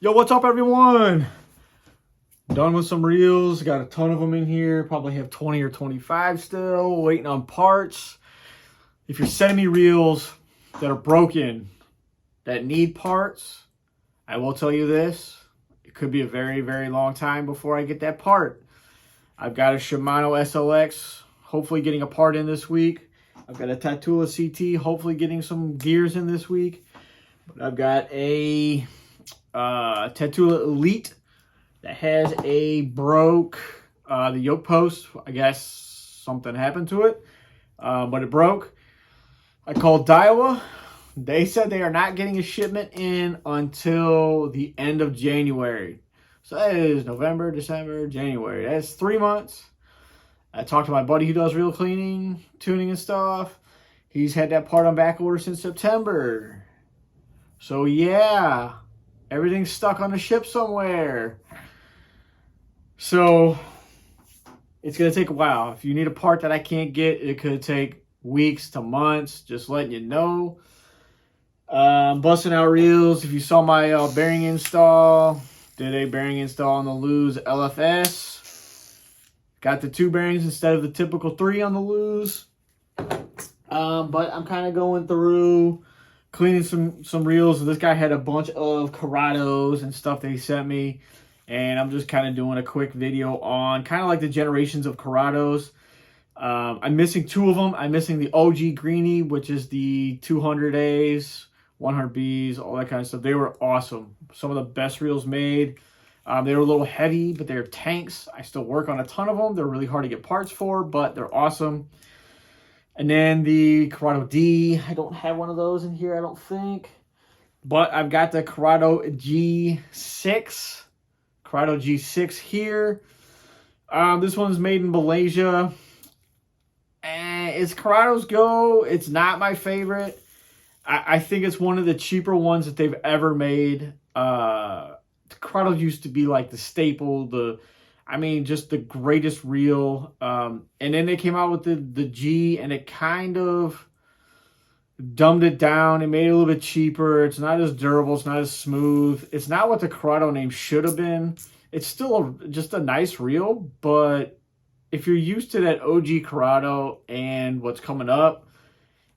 Yo, what's up, everyone? Done with some reels. Got a ton of them in here. Probably have 20 or 25 still. Waiting on parts. If you're sending me reels that are broken, that need parts, I will tell you this. It could be a very, very long time before I get that part. I've got a Shimano SLX, hopefully getting a part in this week. I've got a Tatula CT, hopefully getting some gears in this week. But I've got a Tatula Elite that has a broke the yoke post. I guess something happened to it, but it broke. I called Daiwa. They said they are not getting a shipment in until the end of January. So that is November, December, January. That's 3 months. I talked to my buddy who does reel cleaning, tuning and stuff. He's had that part on back order since September. So yeah, everything's stuck on the ship somewhere. So it's going to take a while. If you need a part that I can't get, it could take weeks to months. Just letting you know. Busting out reels. If you saw my bearing install, did a bearing install on the Luz LFS. Got the 2 bearings instead of the typical 3 on the Luz. But I'm kind of going through cleaning some reels. This guy had a bunch of Corrados and stuff that he sent me. And I'm just kind of doing a quick video on kind of like the generations of Corrados. I'm missing 2 of them. I'm missing the OG Greenie, which is the 200As, 100Bs, all that kind of stuff. They were awesome. Some of the best reels made. They were a little heavy, but they're tanks. I still work on a ton of them. They're really hard to get parts for, but they're awesome. And then the Corrado D. I don't have one of those in here, I don't think. But I've got the Corrado G6. Corrado G6 here. This one's made in Malaysia. And as Corrados go, it's not my favorite. I think it's one of the cheaper ones that they've ever made. The Corrado used to be like the staple, just the greatest reel. And then they came out with the G, and it kind of dumbed it down. It made it a little bit cheaper. It's not as durable. It's not as smooth. It's not what the Corrado name should have been. It's still just a nice reel, but if you're used to that OG Corrado and what's coming up,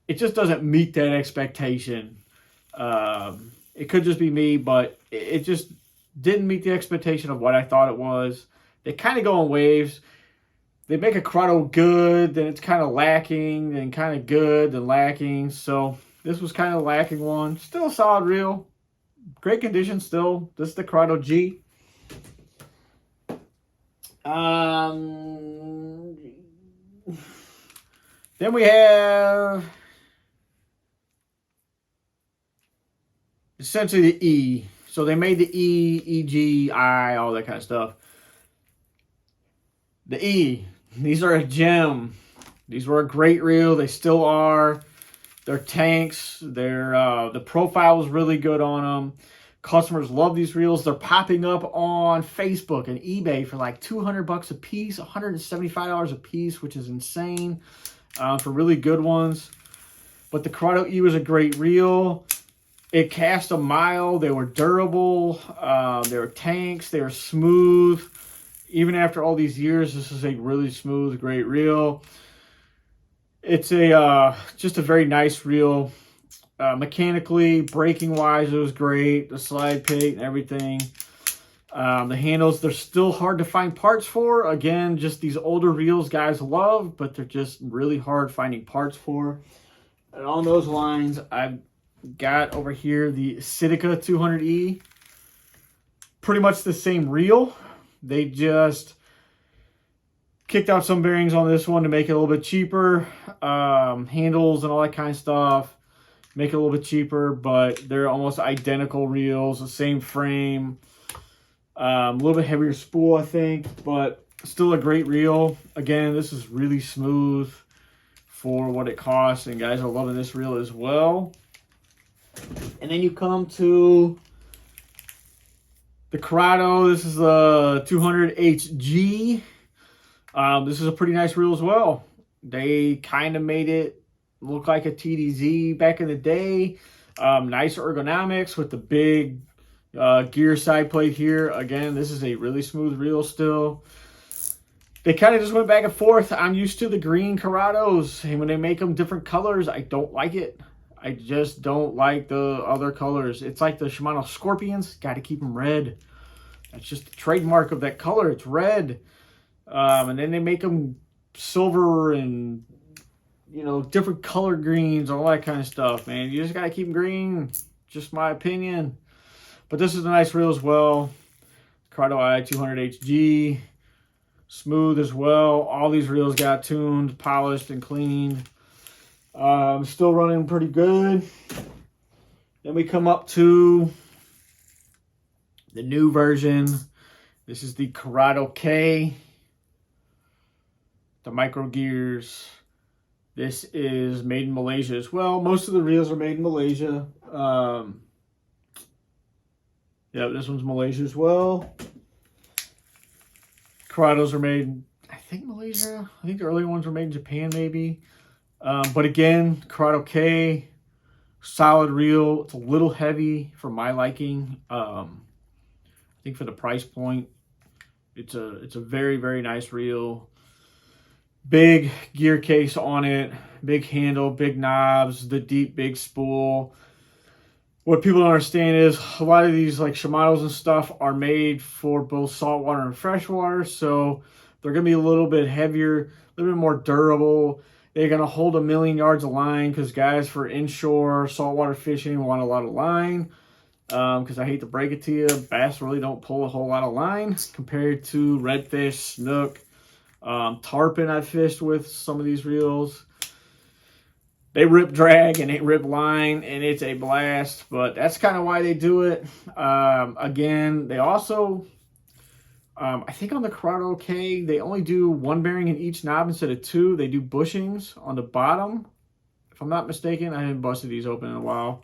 it just doesn't meet that expectation. It could just be me, but it just didn't meet the expectation of what I thought it was. They kind of go in waves. They make a Corrado good, then it's kind of lacking, then kind of good, then lacking. So this was kind of lacking one. Still a solid reel. Great condition still. This is the Corrado G. Then we have essentially the E. So they made the E, EG, I, all that kind of stuff. The E. These are a gem. These were a great reel. They still are. They're tanks. The profile was really good on them. Customers love these reels. They're popping up on Facebook and eBay for like $200 a piece, $175 a piece, which is insane for really good ones. But the Corrado E was a great reel. It cast a mile. They were durable. They were tanks. They were smooth. Even after all these years, this is a really smooth, great reel. It's just a very nice reel. Mechanically, braking wise, it was great. The slide plate and everything. The handles, they're still hard to find parts for. Again, just these older reels guys love, but they're just really hard finding parts for. And on those lines, I've got over here the Sitka 200E. Pretty much the same reel. They just kicked out some bearings on this one to make it a little bit cheaper. Handles and all that kind of stuff. Make it a little bit cheaper, but they're almost identical reels. The same frame. A little bit heavier spool, I think. But still a great reel. Again, this is really smooth for what it costs. And guys are loving this reel as well. And then you come to the Corrado. This is the 200HG. This is a pretty nice reel as well. They kind of made it look like a TDZ back in the day. Nice ergonomics with the big Gear side plate here. Again, this is a really smooth reel still. They kind of just went back and forth. I'm used to the green Corrados, and when they make them different colors, I don't like it. I just don't like the other colors. It's like the Shimano Scorpions. Got to keep them red. That's just the trademark of that color. It's red. And then they make them silver and, you know, different color greens, all that kind of stuff, man. You just got to keep them green. Just my opinion. But this is a nice reel as well. Corrado i200 HG. Smooth as well. All these reels got tuned, polished, and cleaned. Still running pretty good. Then we come up to the new version. This is the Corrado K. The micro gears. This is made in Malaysia as well. Most of the reels are made in Malaysia. Yeah, this one's Malaysia as well. Corrados are made, I think, Malaysia. I think the earlier ones were made in Japan, maybe. But again, Corrado K, solid reel. It's a little heavy for my liking. I think for the price point, it's a very, very nice reel. Big gear case on it, big handle, big knobs, the deep, big spool. What people don't understand is a lot of these like Shimanos and stuff are made for both saltwater and freshwater, so they're going to be a little bit heavier, a little bit more durable. They're going to hold 1,000,000 yards of line because guys for inshore saltwater fishing want a lot of line. Because I hate to break it to you, bass really don't pull a whole lot of line compared to redfish, snook, tarpon I've fished with some of these reels. They rip drag and they rip line, and it's a blast, but that's kind of why they do it. Again, they also, I think on the Corrado K, they only do one bearing in each knob instead of two. They do bushings on the bottom. If I'm not mistaken, I haven't busted these open in a while.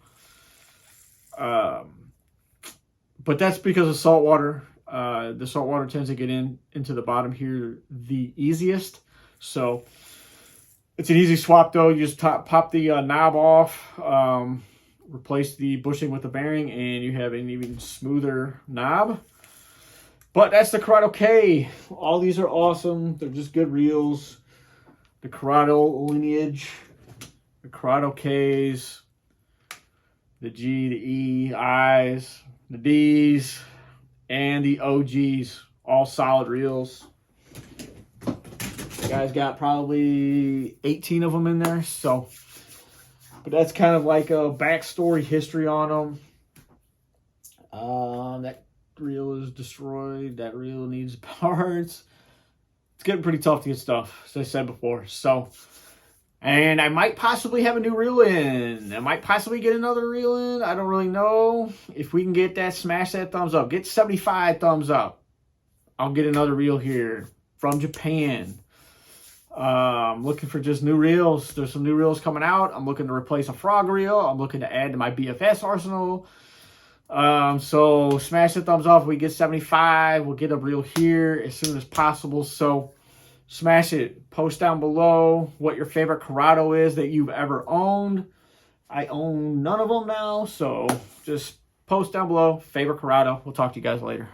But that's because of saltwater. The saltwater tends to get into the bottom here the easiest. So it's an easy swap though. You just pop the knob off, replace the bushing with the bearing, and you have an even smoother knob. But that's the Corrado K. All these are awesome. They're just good reels. The Corrado lineage, the Corrado Ks, the G, the E, I's, the D's, and the OGs. All solid reels. Guys got probably 18 of them in there, so but that's kind of like a backstory history on them. That reel is destroyed. That reel needs parts. It's getting pretty tough to get stuff, as I said before. So, and I might possibly have a new reel in. I might possibly get another reel in. I don't really know. If we can get that, smash that thumbs up. Get 75 thumbs up. I'll get another reel here from Japan. I'm looking for just new reels. There's some new reels coming out. I'm looking to replace a frog reel. I'm looking to add to my BFS arsenal. So smash the thumbs up. If we get 75, we'll get a reel here as soon as possible. So smash it. Post down below what your favorite Corrado is that you've ever owned. I own none of them now, so just post down below favorite Corrado. We'll talk to you guys later.